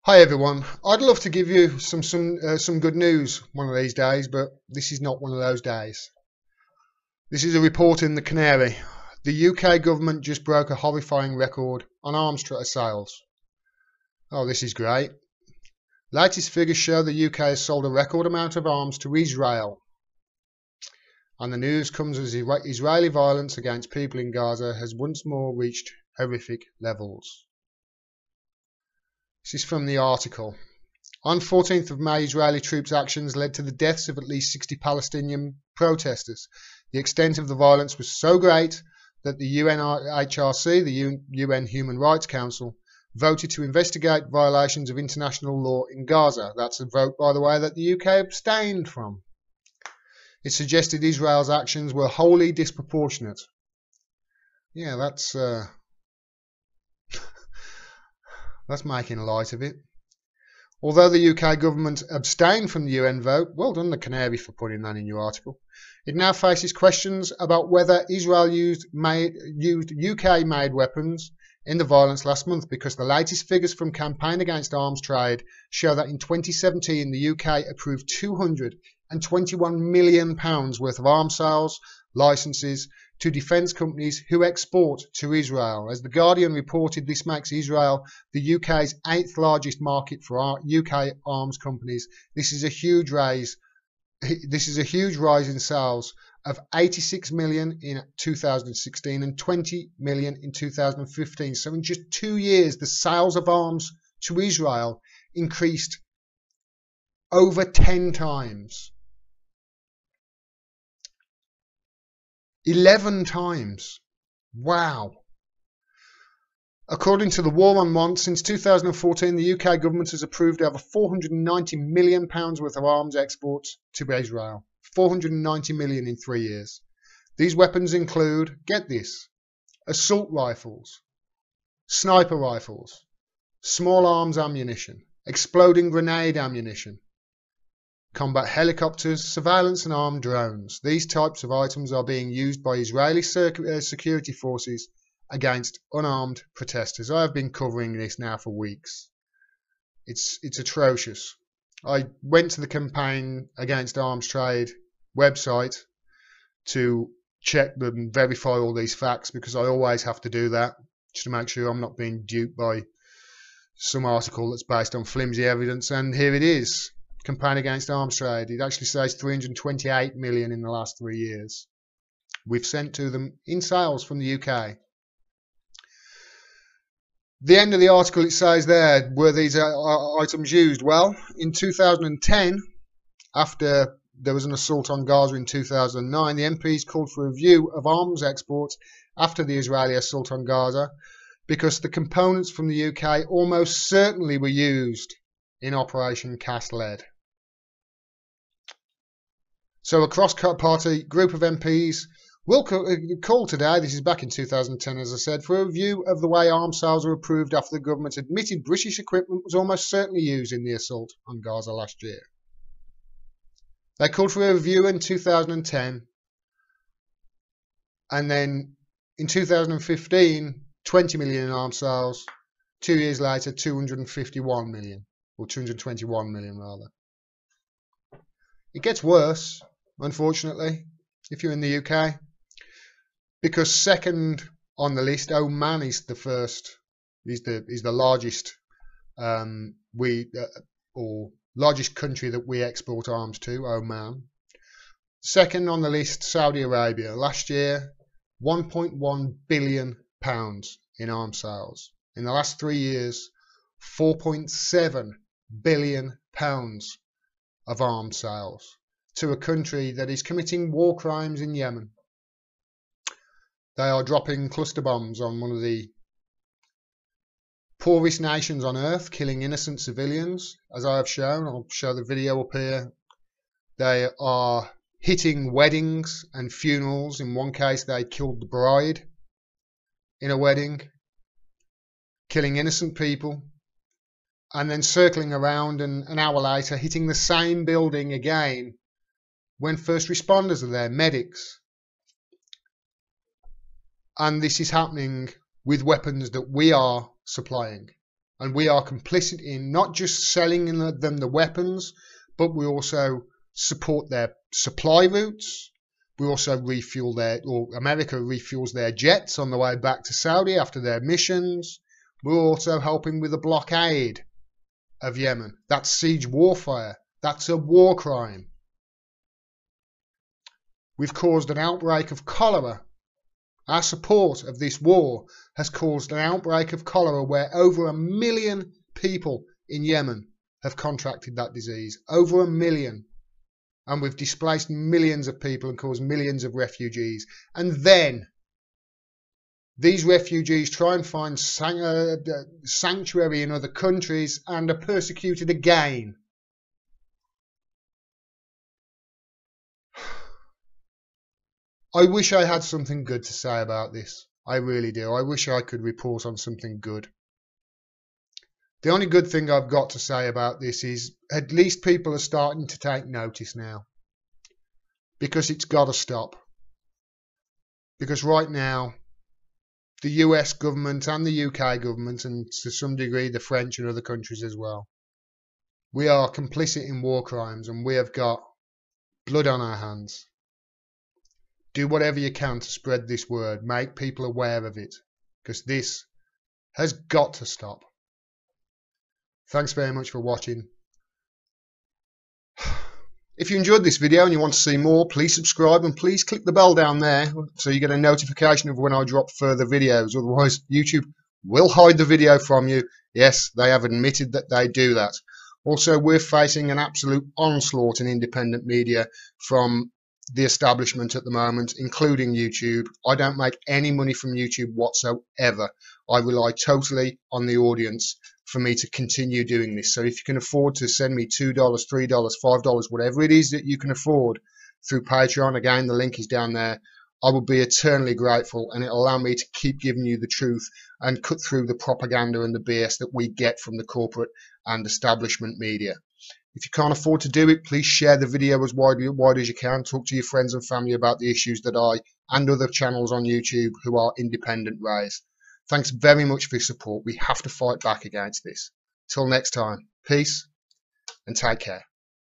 Hi everyone. I'd love to give you some good news one of these days, but this is not one of those days. This is a report in the Canary. The UK government just broke a horrifying record on arms sales. Oh, this is great. Latest figures show the UK has sold a record amount of arms to Israel. And the news comes as Israeli violence against people in Gaza has once more reached horrific levels. This is from the article. On 14th of May, Israeli troops' actions led to the deaths of at least 60 Palestinian protesters. The extent of the violence was so great that the UNHRC, the UN Human Rights Council, voted to investigate violations of international law in Gaza. That's a vote, by the way, that the UK abstained from. It suggested Israel's actions were wholly disproportionate. Yeah, that's making light of it. Although the UK government abstained from the UN vote, well done the Canary for putting that in your article, it now faces questions about whether Israel used UK-made weapons in the violence last month, because the latest figures from Campaign Against Arms Trade show that in 2017 the UK approved £221 million worth of arms sales licenses to defence companies who export to Israel. As The Guardian reported, this makes Israel the UK's 8th largest market for UK arms companies. This is a huge rise in sales of 86 million in 2016 and 20 million in 2015. So in just 2 years, the sales of arms to Israel increased over 10 times. 11 times. Wow. According to the War on Want, since 2014, the UK government has approved over £490 million worth of arms exports to Israel. 490 million in 3 years. These weapons include, get this, assault rifles, sniper rifles, small arms ammunition, exploding grenade ammunition, combat helicopters, surveillance and armed drones. These types of items are being used by Israeli security forces against unarmed protesters. I have been covering this now for weeks. It's atrocious. I went to the Campaign Against Arms Trade website to check and verify all these facts, because I always have to do that just to make sure I'm not being duped by some article that's based on flimsy evidence. And here it is. Campaign Against Arms Trade. It actually says 328 million in the last 3 years we've sent to them in sales from the UK. The end of the article, it says there, were these items used? Well, in 2010, after there was an assault on Gaza in 2009, the MPs called for a review of arms exports after the Israeli assault on Gaza, because the components from the UK almost certainly were used in Operation Cast Lead. So a cross-party group of MPs will call today, this is back in 2010 as I said, for a review of the way arms sales are approved after the government admitted British equipment was almost certainly used in the assault on Gaza last year. They called for a review in 2010, and then in 2015, 20 million in arms sales. 2 years later, 251 million, or 221 million rather. It gets worse, unfortunately, if you're in the UK, because second on the list, Oman is the first, is the largest largest country that we export arms to, Oman. Second on the list, Saudi Arabia. Last year, £1.1 billion in arms sales. In the last 3 years, £4.7 billion of arms sales to a country that is committing war crimes in Yemen. They are dropping cluster bombs on one of the poorest nations on earth, killing innocent civilians, as I have shown. I'll show the video up here. They are hitting weddings and funerals. In one case, they killed the bride in a wedding, killing innocent people, and then circling around and an hour later hitting the same building again when first responders are there, medics. And this is happening with weapons that we are supplying. And we are complicit in not just selling them the weapons, but we also support their supply routes. We also refuel America refuels their jets on the way back to Saudi after their missions. We're also helping with the blockade of Yemen. That's siege warfare. That's a war crime. We've caused an outbreak of cholera. Our support of this war has caused an outbreak of cholera where over 1 million people in Yemen have contracted that disease. Over 1 million. And we've displaced millions of people and caused millions of refugees. And then these refugees try and find sanctuary in other countries and are persecuted again. I wish I had something good to say about this. I really do. I wish I could report on something good. The only good thing I've got to say about this is at least people are starting to take notice now. Because it's got to stop. Because right now, the US government and the UK government, and to some degree the French and other countries as well, we are complicit in war crimes and we have got blood on our hands. Do whatever you can to spread this word. Make people aware of it. Because this has got to stop. Thanks very much for watching. If you enjoyed this video and you want to see more, please subscribe and please click the bell down there so you get a notification of when I drop further videos. Otherwise, YouTube will hide the video from you. Yes, they have admitted that they do that. Also, we're facing an absolute onslaught in independent media from the establishment at the moment, including YouTube. I don't make any money from YouTube whatsoever. I rely totally on the audience for me to continue doing this. So if you can afford to send me $2, $3, $5, whatever it is that you can afford through Patreon, again, the link is down there, I will be eternally grateful, and it'll allow me to keep giving you the truth and cut through the propaganda and the BS that we get from the corporate and establishment media. If you can't afford to do it, please share the video as wide as you can. Talk to your friends and family about the issues that I and other channels on YouTube who are independent raise. Thanks very much for your support. We have to fight back against this. Till next time, peace and take care.